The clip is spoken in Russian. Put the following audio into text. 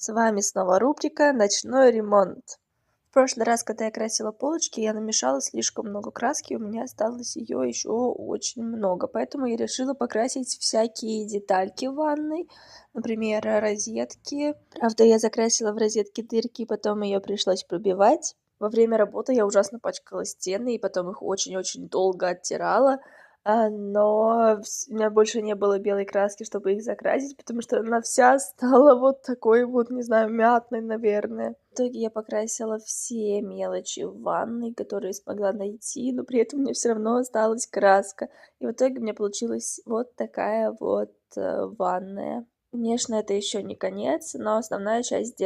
С вами снова рубрика «Ночной ремонт». В прошлый раз, когда я красила полочки, я намешала слишком много краски, у меня осталось ее еще очень много, поэтому я решила покрасить всякие детальки в ванной, например, розетки. Правда, я закрасила в розетке дырки, потом ее пришлось пробивать. Во время работы я ужасно пачкала стены, и потом их очень-очень долго оттирала. Но у меня больше не было белой краски, чтобы их закрасить, потому что она вся стала вот такой вот, не знаю, мятной, наверное. В итоге я покрасила все мелочи в ванной, которые смогла найти, но при этом мне все равно осталась краска. И в итоге у меня получилась вот такая вот ванная. Конечно, это еще не конец, но основная часть сделана.